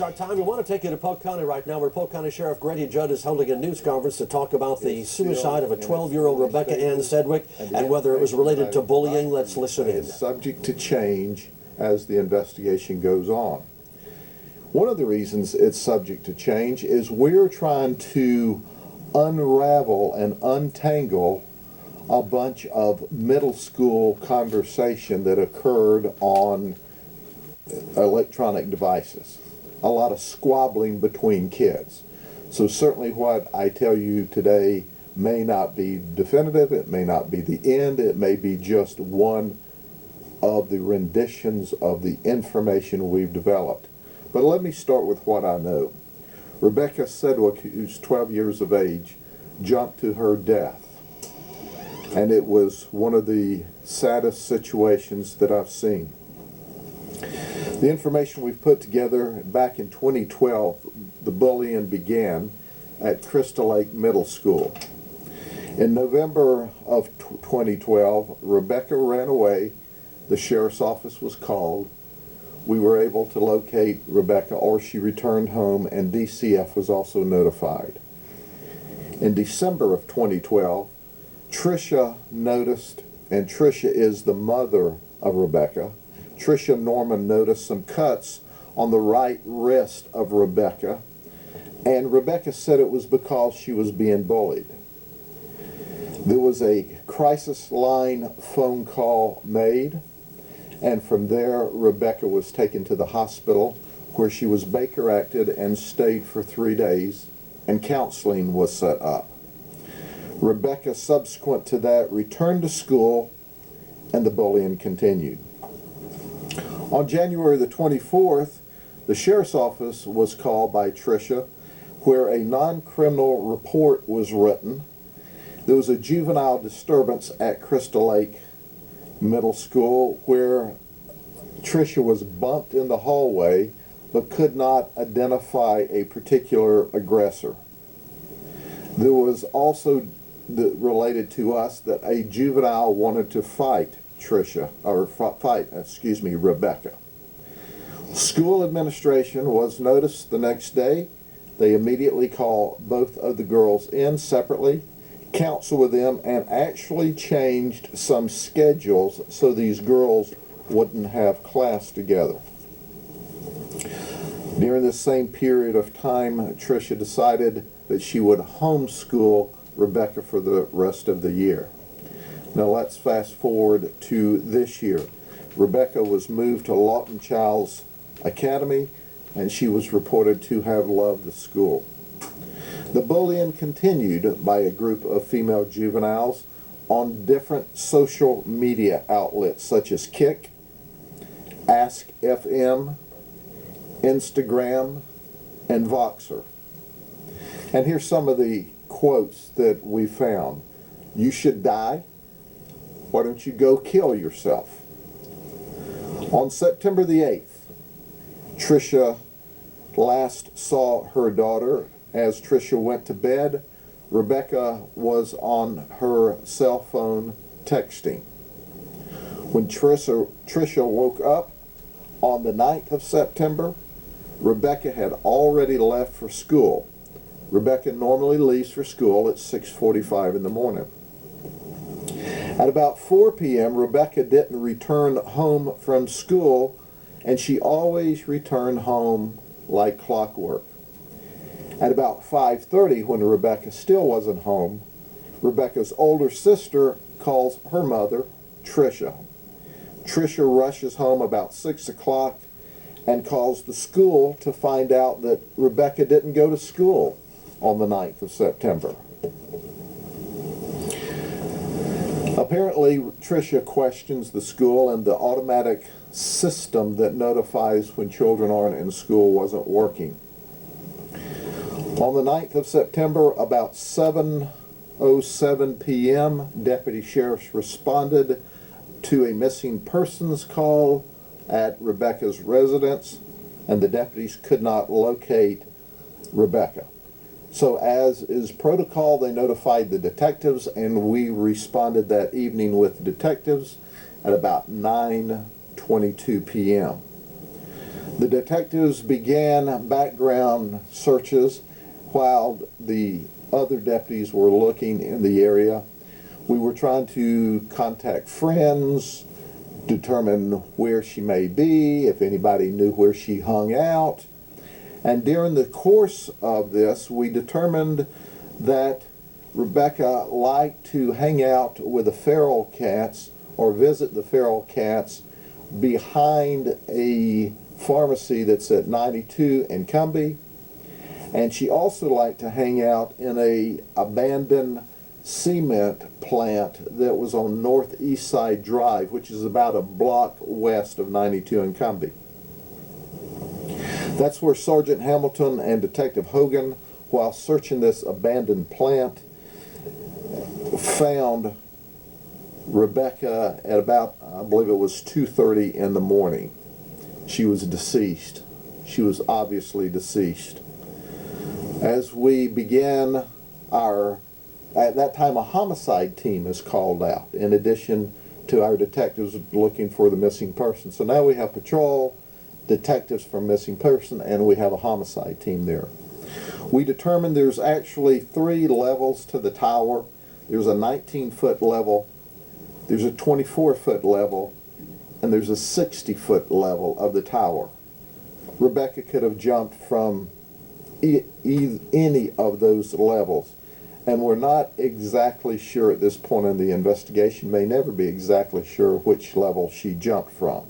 Our time. We want to take you to Polk County right now, where Polk County Sheriff Grady Judd is holding a news conference to talk about the suicide of a 12-year-old Rebecca Ann Sedwick and whether it was related to bullying. Let's listen in. Subject to change as the investigation goes on. One of the reasons it's subject to change is we're trying to unravel and untangle a bunch of middle school conversation that occurred on electronic devices. A lot of squabbling between kids. So certainly what I tell you today may not be definitive, it may not be the end, it may be just one of the renditions of the information we've developed. But let me start with what I know. Rebecca Sedwick, who's 12 years of age, jumped to her death. And it was one of the saddest situations that I've seen. The information we've put together back in 2012, the bullying began at Crystal Lake Middle School. In November of 2012, Rebecca ran away. The sheriff's office was called. We were able to locate Rebecca, or she returned home, and DCF was also notified. In December of 2012, Tricia noticed, and Tricia is the mother of Rebecca, Tricia Norman noticed some cuts on the right wrist of Rebecca, and Rebecca said it was because she was being bullied. There was a crisis line phone call made, and from there Rebecca was taken to the hospital, where she was Baker acted and stayed for 3 days, and counseling was set up. Rebecca, subsequent to that, returned to school, and the bullying continued. On January the 24th, the sheriff's office was called by Tricia, where a non-criminal report was written. There was a juvenile disturbance at Crystal Lake Middle School, where Tricia was bumped in the hallway but could not identify a particular aggressor. There was also related to us that a juvenile wanted to fight Rebecca. School administration was noticed the next day. They immediately called both of the girls in separately, counseled with them, and actually changed some schedules so these girls wouldn't have class together. During this same period of time, Tricia decided that she would homeschool Rebecca for the rest of the year. Now let's fast forward to this year. Rebecca was moved to Lawton Child's Academy, and she was reported to have loved the school. The bullying continued by a group of female juveniles on different social media outlets such as Kick, Ask FM, Instagram, and Voxer. And here's some of the quotes that we found. "You should die. Why don't you go kill yourself?" On September the 8th, Tricia last saw her daughter. As Tricia went to bed, Rebecca was on her cell phone texting. When Tricia woke up on the 9th of September, Rebecca had already left for school. Rebecca normally leaves for school at 6:45 in the morning. At about 4 p.m., Rebecca didn't return home from school, and she always returned home like clockwork. At about 5:30, when Rebecca still wasn't home, Rebecca's older sister calls her mother, Tricia. Tricia rushes home about 6 o'clock and calls the school to find out that Rebecca didn't go to school on the 9th of September. Apparently, Tricia questions the school, and the automatic system that notifies when children aren't in school wasn't working. On the 9th of September, about 7:07 p.m., deputy sheriffs responded to a missing persons call at Rebecca's residence, and the deputies could not locate Rebecca. So as is protocol, they notified the detectives, and we responded that evening with detectives at about 9:22 p.m. The detectives began background searches while the other deputies were looking in the area. We were trying to contact friends, determine where she may be, if anybody knew where she hung out. And during the course of this, we determined that Rebecca liked to hang out with the feral cats or visit the feral cats behind a pharmacy that's at 92 in Cumbie. And she also liked to hang out in a abandoned cement plant that was on Northeast Side Drive, which is about a block west of 92 in Cumbie. That's where Sergeant Hamilton and Detective Hogan, while searching this abandoned plant, found Rebecca at about, I believe it was 2:30 in the morning. She was deceased. She was obviously deceased. As we began at that time a homicide team is called out in addition to our detectives looking for the missing person. So now we have patrol, detectives for missing person, and we have a homicide team there. We determined there's actually 3 levels to the tower. There's a 19-foot level, there's a 24-foot level, and there's a 60-foot level of the tower. Rebecca could have jumped from any of those levels, and we're not exactly sure at this point in the investigation, may never be exactly sure which level she jumped from.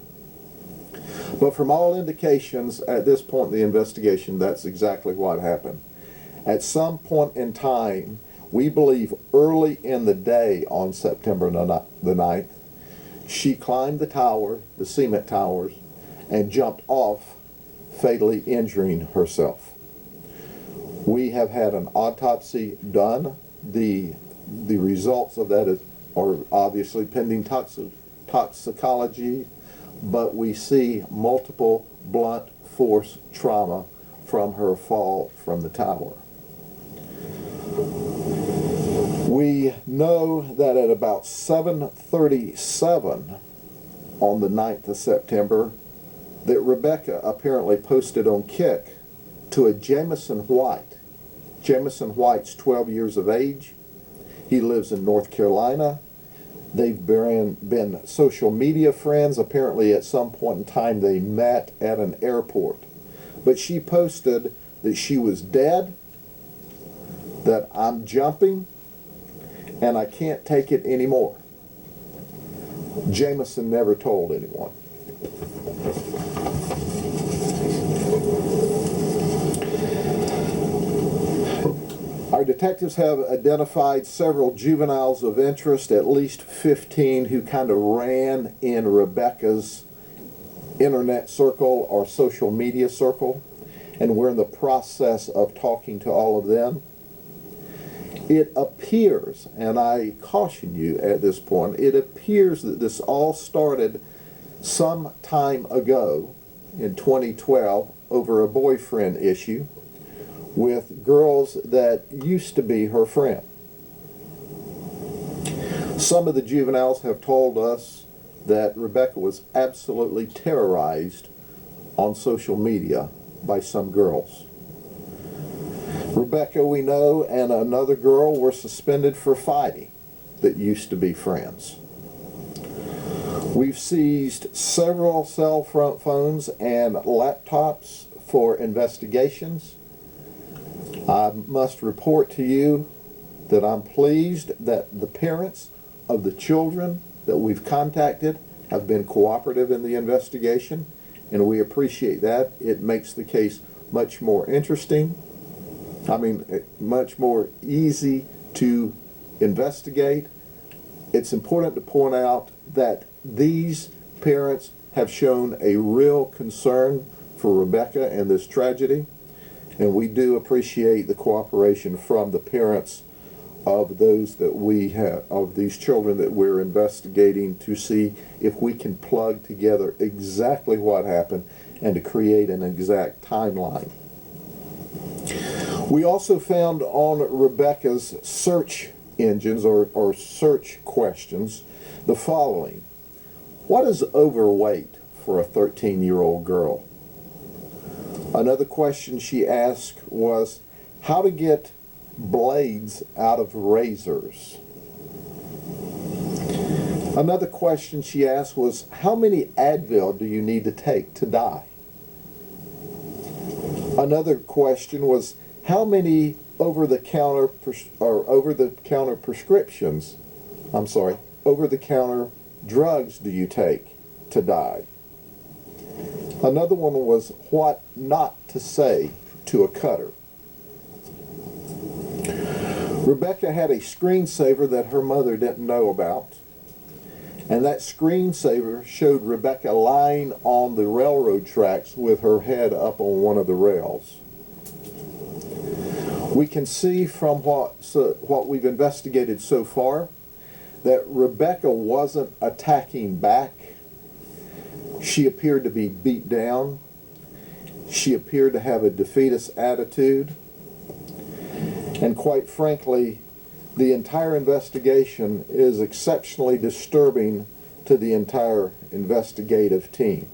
But from all indications at this point in the investigation, that's exactly what happened. At some point in time, we believe early in the day on September the 9th, she climbed the tower, the cement towers, and jumped off, fatally injuring herself. We have had an autopsy done. The results of that are obviously pending toxicology, but we see multiple blunt force trauma from her fall from the tower. We know that at about 7:37 on the 9th of September, that Rebecca apparently posted on Kik to a Jameson White. Jameson White's 12 years of age. He lives in North Carolina. They've been social media friends. Apparently at some point in time they met at an airport. But she posted that she was dead, that I'm jumping, and I can't take it anymore. Jameson never told anyone. Our detectives have identified several juveniles of interest, at least 15, who kind of ran in Rebecca's internet circle or social media circle, and we're in the process of talking to all of them. It appears, and I caution you at this point, it appears that this all started some time ago in 2012 over a boyfriend issue with girls that used to be her friend. Some of the juveniles have told us that Rebecca was absolutely terrorized on social media by some girls. Rebecca, we know, and another girl were suspended for fighting that used to be friends. We've seized several cell phones and laptops for investigations. I must report to you that I'm pleased that the parents of the children that we've contacted have been cooperative in the investigation, and we appreciate that. It makes the case much more interesting. Much more easy to investigate. It's important to point out that these parents have shown a real concern for Rebecca and this tragedy, and we do appreciate the cooperation from the parents of those that we have, of these children that we're investigating, to see if we can plug together exactly what happened and to create an exact timeline. We also found on Rebecca's search engines or search questions the following. What is overweight for a 13-year-old girl? Another question she asked was how to get blades out of razors. Another question she asked was, how many Advil do you need to take to die? Another question was, how many over-the-counter drugs do you take to die? Another one was, what not to say to a cutter. Rebecca had a screensaver that her mother didn't know about. And that screensaver showed Rebecca lying on the railroad tracks with her head up on one of the rails. We can see from what we've investigated so far that Rebecca wasn't attacking back. She appeared to be beat down. She appeared to have a defeatist attitude. And quite frankly, the entire investigation is exceptionally disturbing to the entire investigative team.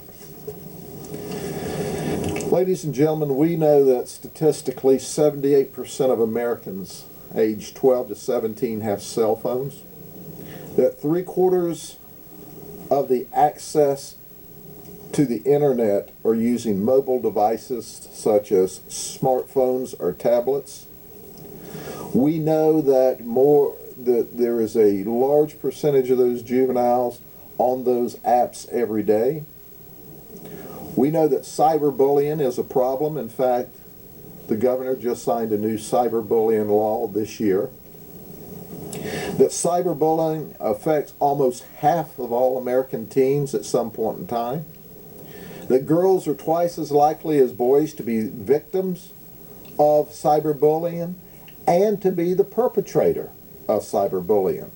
Ladies and gentlemen, we know that statistically 78% of Americans aged 12 to 17 have cell phones, that 3/4 of the access to the internet are using mobile devices such as smartphones or tablets. We know that there is a large percentage of those juveniles on those apps every day. We know that cyberbullying is a problem. In fact, the governor just signed a new cyberbullying law this year. That cyberbullying affects almost half of all American teens at some point in time. That girls are twice as likely as boys to be victims of cyberbullying and to be the perpetrator of cyberbullying.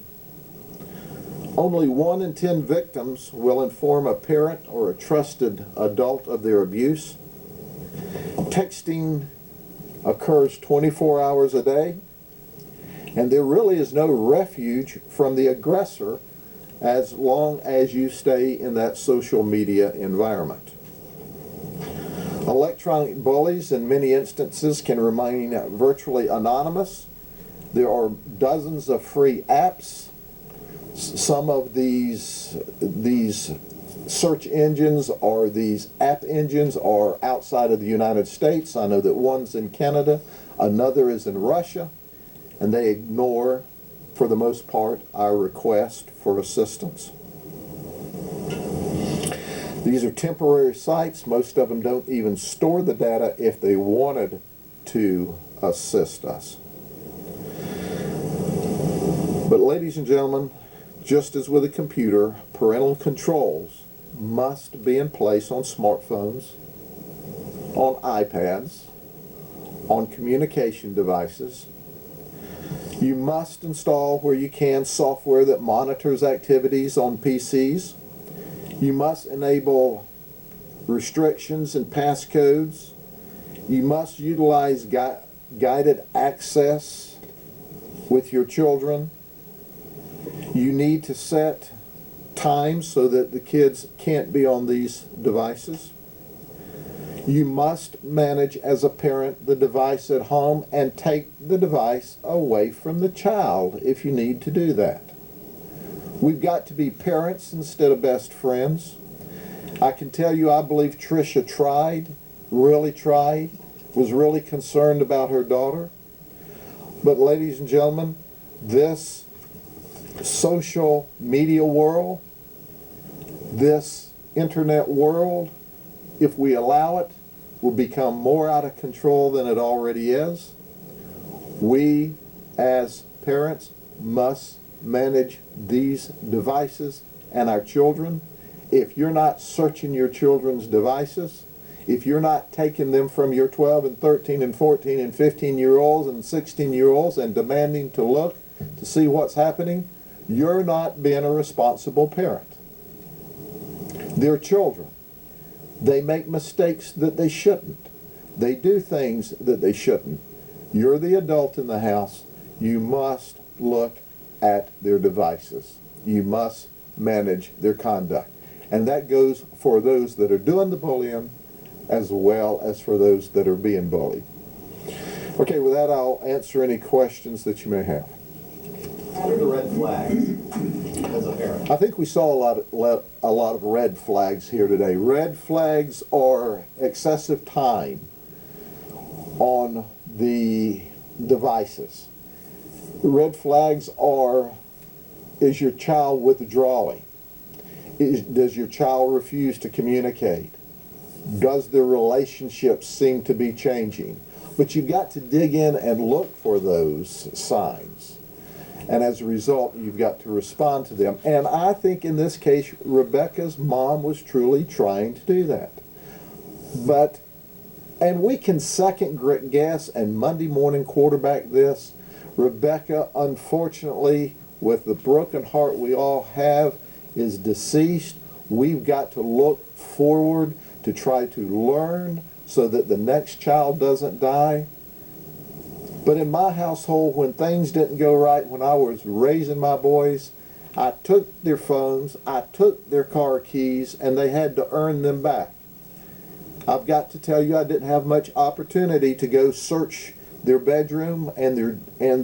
Only 1 in 10 victims will inform a parent or a trusted adult of their abuse. Texting occurs 24 hours a day, and there really is no refuge from the aggressor as long as you stay in that social media environment. Electronic bullies in many instances can remain virtually anonymous. There are dozens of free apps. Some of these search engines or these app engines are outside of the United States. I know that one's in Canada, another is in Russia, and they ignore, for the most part, our request for assistance. These are temporary sites. Most of them don't even store the data if they wanted to assist us. But ladies and gentlemen, just as with a computer, parental controls must be in place on smartphones, on iPads, on communication devices. You must install where you can software that monitors activities on PCs. You must enable restrictions and passcodes. You must utilize guided access with your children. You need to set times so that the kids can't be on these devices. You must manage as a parent the device at home and take the device away from the child if you need to do that. We've got to be parents instead of best friends. I can tell you I believe Tricia tried, was really concerned about her daughter. But ladies and gentlemen, this social media world, this internet world, if we allow it, will become more out of control than it already is. We, as parents, must manage these devices and our children. If you're not searching your children's devices, if you're not taking them from your 12 and 13 and 14 and 15-year-olds and 16-year-olds and demanding to look to see what's happening, you're not being a responsible parent. They're children. They make mistakes that they shouldn't. They do things that they shouldn't. You're the adult in the house. You must look at their devices. You must manage their conduct. And that goes for those that are doing the bullying as well as for those that are being bullied. Okay, with that, I'll answer any questions that you may have. What are the red flags as a parent? I think we saw a lot of red flags here today. Red flags are excessive time on the devices. Red flags are, is your child withdrawing? Does your child refuse to communicate? Does their relationship seem to be changing? But you've got to dig in and look for those signs. And as a result, you've got to respond to them. And I think in this case, Rebecca's mom was truly trying to do that. And we can second guess and Monday morning quarterback this. Rebecca, unfortunately, with the broken heart we all have, is deceased. We've got to look forward to try to learn so that the next child doesn't die. But in my household, when things didn't go right, when I was raising my boys, I took their phones, I took their car keys, and they had to earn them back. I've got to tell you, I didn't have much opportunity to go search their bedroom and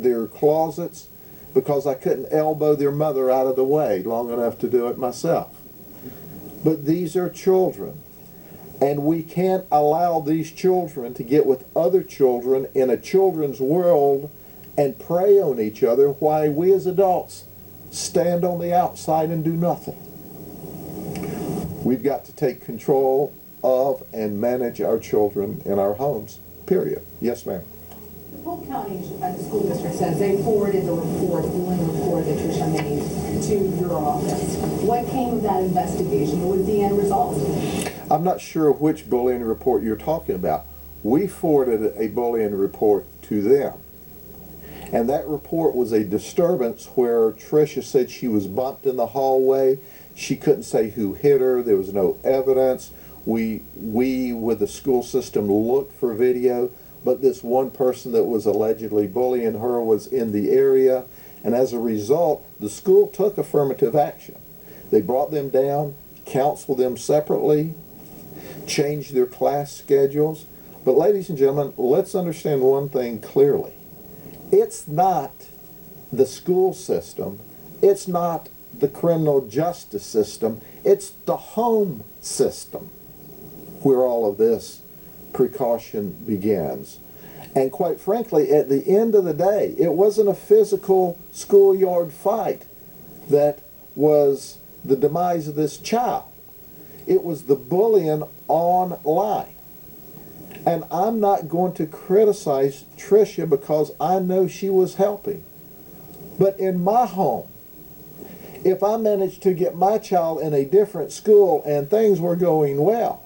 their closets because I couldn't elbow their mother out of the way long enough to do it myself. But these are children. And we can't allow these children to get with other children in a children's world and prey on each other while we as adults stand on the outside and do nothing. We've got to take control of and manage our children in our homes, period. Yes, ma'am. The Polk County School District says they forwarded the bullying report that Tricia made to your office. What came of that investigation? What was the end result? I'm not sure which bullying report you're talking about. We forwarded a bullying report to them. And that report was a disturbance where Tricia said she was bumped in the hallway. She couldn't say who hit her. There was no evidence. We with the school system looked for video, but this one person that was allegedly bullying her was in the area. And as a result, the school took affirmative action. They brought them down, counseled them separately, changed their class schedules. But ladies and gentlemen, let's understand one thing clearly. It's not the school system, it's not the criminal justice system, it's the home system where all of this precaution begins. And quite frankly, at the end of the day, it wasn't a physical schoolyard fight that was the demise of this child. It was the bullying online. And I'm not going to criticize Tricia because I know she was helping. But in my home, if I managed to get my child in a different school and things were going well,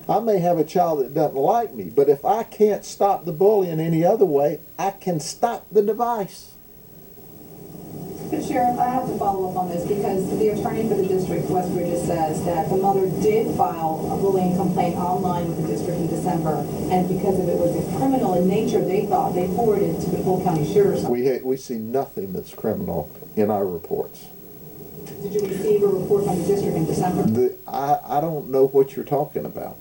I may have a child that doesn't like me, but if I can't stop the bullying any other way, I can stop the device. But Sheriff, I have to follow up on this because the attorney for the district, West Bridges, says that the mother did file a bullying complaint online with the district in December, and because if it was criminal in nature, they thought they forwarded it to the Polk County Sheriff's Office. We see nothing that's criminal in our reports. Did you receive a report from the district in December? I don't know what you're talking about.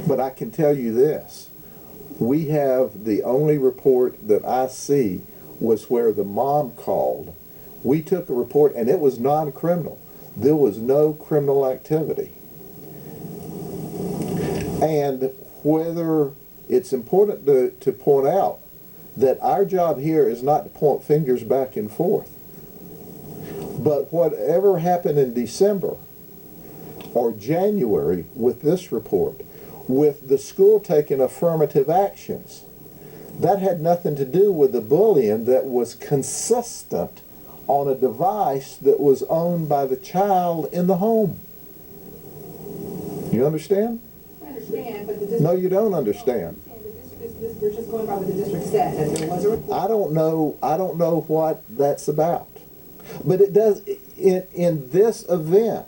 But I can tell you this. We have the only report that I see was where the mom called. We took a report and it was non-criminal. There was no criminal activity. And whether it's important to point out that our job here is not to point fingers back and forth. But whatever happened in December or January with this report, with the school taking affirmative actions, that had nothing to do with the bullying that was consistent on a device that was owned by the child in the home. You understand? I understand, but the district... No, you don't understand. We're just going by what the district said, that there was a report. I don't know what that's about. But it does, in this event,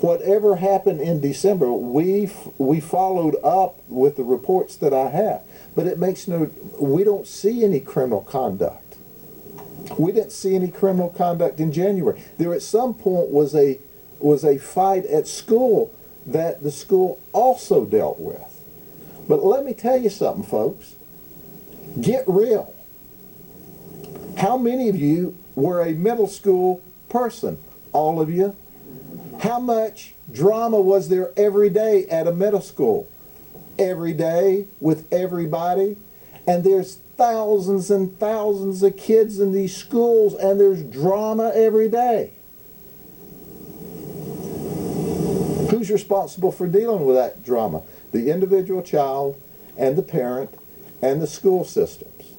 whatever happened in December, we followed up with the reports that I have. But it makes we don't see any criminal conduct. We didn't see any criminal conduct in January. There at some point was a fight at school that the school also dealt with. But let me tell you something, folks. Get real. How many of you were a middle school person? All of you? How much drama was there every day at a middle school? Every day with everybody? And there's thousands and thousands of kids in these schools, and there's drama every day. Who's responsible for dealing with that drama? The individual child and the parent and the school systems.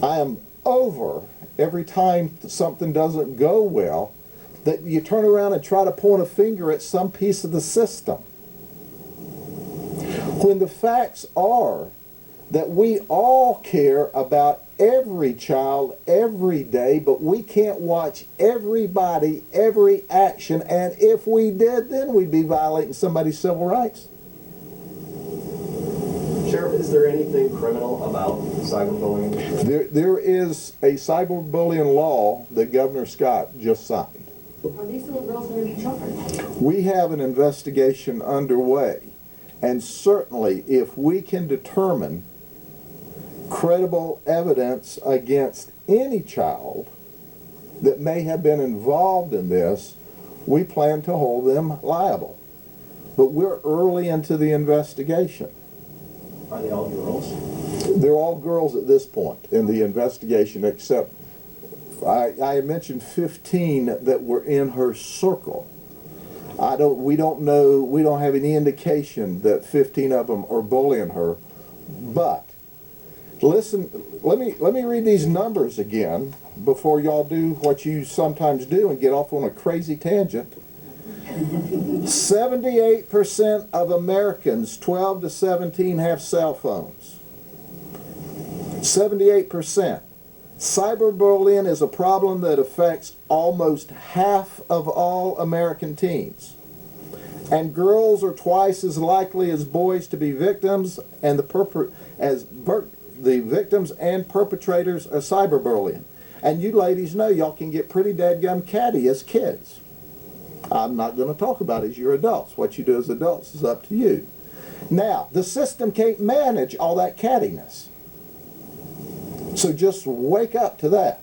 I am over every time something doesn't go well that you turn around and try to point a finger at some piece of the system. When the facts are that we all care about every child every day, but we can't watch everybody, every action, and if we did, then we'd be violating somebody's civil rights. Sheriff, is there anything criminal about cyberbullying? There is a cyberbullying law that Governor Scott just signed. Are these little girls going to be charged? We have an investigation underway, and certainly if we can determine credible evidence against any child that may have been involved in this, we plan to hold them liable. But we're early into the investigation. Are they all girls? They're all girls at this point in the investigation, except I mentioned 15 that were in her circle. We don't know, we don't have any indication that 15 of them are bullying her, but listen, let me read these numbers again before y'all do what you sometimes do and get off on a crazy tangent. 78% of Americans 12 to 17 have cell phones. 78%. Cyberbullying is a problem that affects almost half of all American teens. And girls are twice as likely as boys to be victims and the victims and perpetrators of cyberbullying. And you ladies know y'all can get pretty dadgum catty as kids. I'm not going to talk about it as you're adults. What you do as adults is up to you. Now, the system can't manage all that cattiness. So just wake up to that.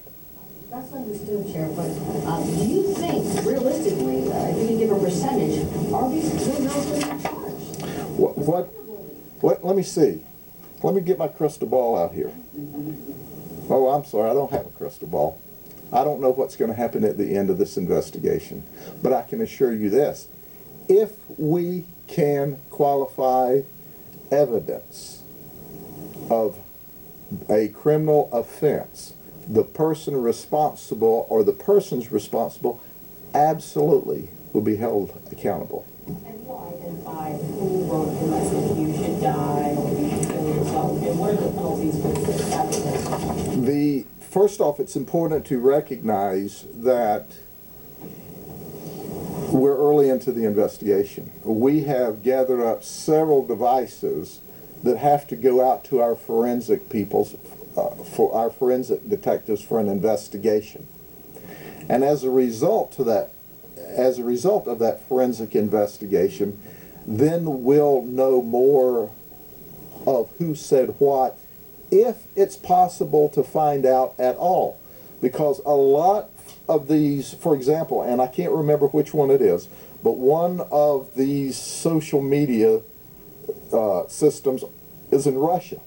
That's understood, Sheriff, but do you think, realistically, if you can give a percentage, are these little girls going to be charged? What, let me see. Let me get my crystal ball out here. Oh, I'm sorry, I don't have a crystal ball. I don't know what's going to happen at the end of this investigation. But I can assure you this. If we can qualify evidence of a criminal offense, the person responsible or the persons responsible absolutely will be held accountable. And who identified who wrote the message, you should die, or you should kill yourself, and what are the penalties for this? First off, it's important to recognize that we're early into the investigation. We have gathered up several devices that have to go out to our forensic peoples, for our forensic detectives for an investigation. And as a result of that forensic investigation, then we'll know more of who said what, if it's possible to find out at all. Because a lot of these, for example, and I can't remember which one it is, but one of these social media systems is in Russia.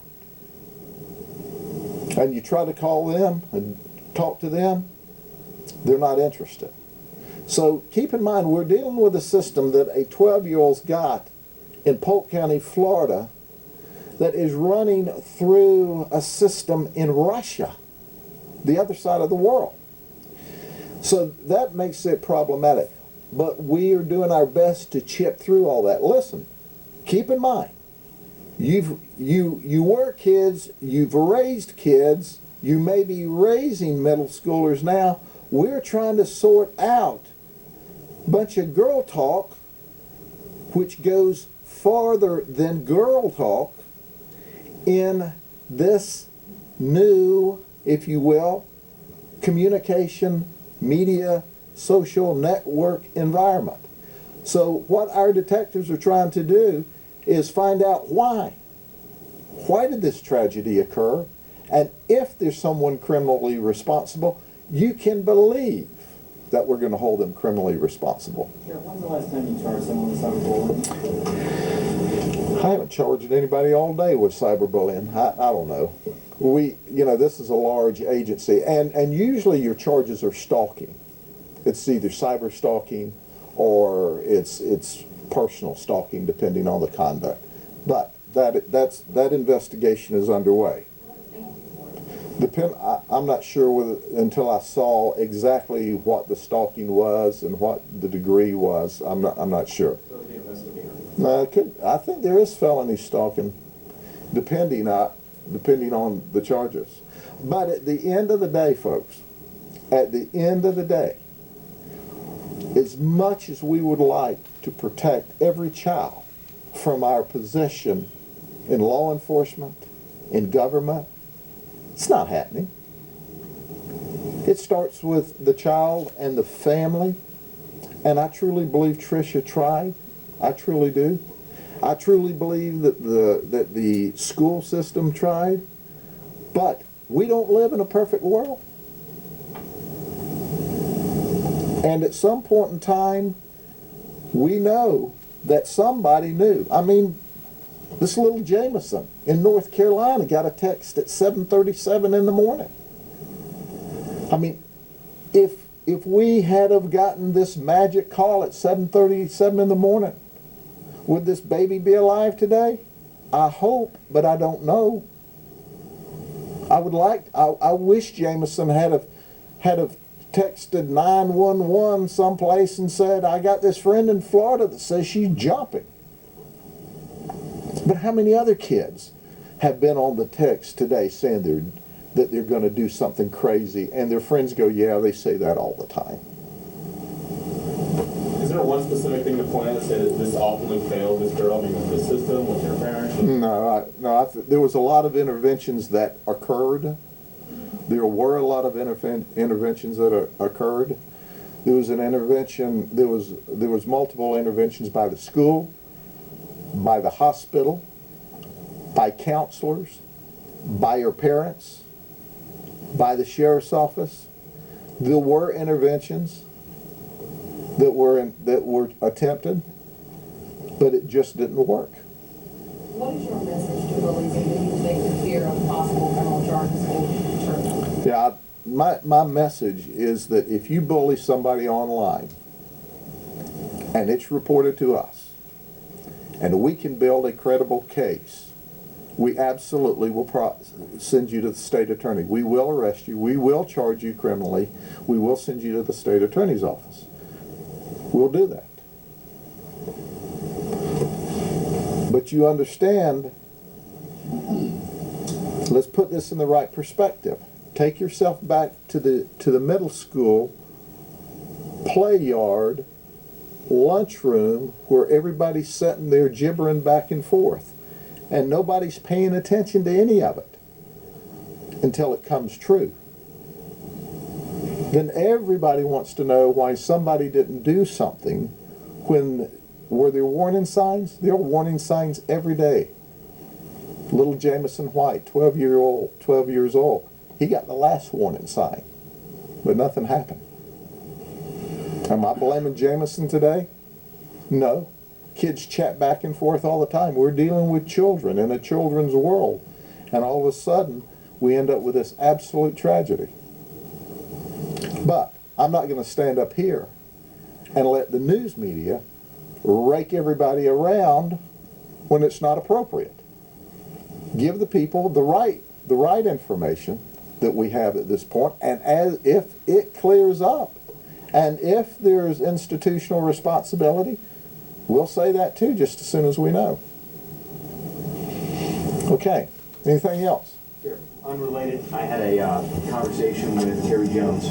And you try to call them and talk to them, they're not interested. So keep in mind, we're dealing with a system that a 12-year-old's got in Polk County, Florida, that is running through a system in Russia, the other side of the world. So that makes it problematic. But we are doing our best to chip through all that. Listen, keep in mind, you were kids, you've raised kids, you may be raising middle schoolers now. We're trying to sort out a bunch of girl talk, which goes farther than girl talk, in this new, if you will, communication, media, social network environment. So what our detectives are trying to do is find out why. Why did this tragedy occur? And if there's someone criminally responsible, you can believe that we're going to hold them criminally responsible. Sheriff, when's the last time you charged someone with cyberbullying? I haven't charged anybody all day with cyberbullying. I don't know. This is a large agency, and usually your charges are stalking. It's either cyber stalking or it's personal stalking, depending on the conduct. But that investigation is underway. I'm not sure until I saw exactly what the stalking was and what the degree was. I'm not sure. So it'll be investigated. No, I think there is felony stalking, depending on the charges. But at the end of the day, folks, at the end of the day, as much as we would like to protect every child from our position in law enforcement, in government, it's not happening. It starts with the child and the family, and I truly believe Tricia tried. I truly do. I truly believe that the school system tried, but we don't live in a perfect world. And at some point in time, we know that somebody knew. I mean, this little Jameson in North Carolina got a text at 7:37 in the morning. I mean, if we had have gotten this magic call at 7:37 in the morning, would this baby be alive today? I hope, but I don't know. I wish Jameson had have texted 911 someplace and said, I got this friend in Florida that says she's jumping. But how many other kids have been on the text today saying that they're going to do something crazy, and their friends go, yeah, they say that all the time. Is there one specific thing to point out that says this ultimately failed this girl, being with the system, with her parents? There was a lot of interventions that occurred. There were a lot of interventions that occurred. There was an intervention. There was multiple interventions by the school, by the hospital, by counselors, by her parents, by the sheriff's office. There were interventions that were attempted, but it just didn't work. What is your message to bullies, and do you think the fear of possible criminal charges will deter them? Yeah, my message is that if you bully somebody online and it's reported to us and we can build a credible case, we absolutely will send you to the state attorney. We will arrest you. We will charge you criminally. We will send you to the state attorney's office. We'll do that. But you understand, let's put this in the right perspective. Take yourself back to the middle school play yard, lunchroom, where everybody's sitting there gibbering back and forth, and nobody's paying attention to any of it until it comes true. Then everybody wants to know why somebody didn't do something when were there warning signs? There are warning signs every day. Little Jameson White, 12 years old. He got the last warning sign, but nothing happened. Am I blaming Jameson today? No. Kids chat back and forth all the time. We're dealing with children in a children's world, and all of a sudden we end up with this absolute tragedy. But I'm not going to stand up here and let the news media rake everybody around when it's not appropriate. Give the people the right information that we have at this point, and if it clears up, and if there's institutional responsibility, we'll say that too just as soon as we know. Okay, anything else? Sure. Unrelated, I had a conversation with Terry Jones.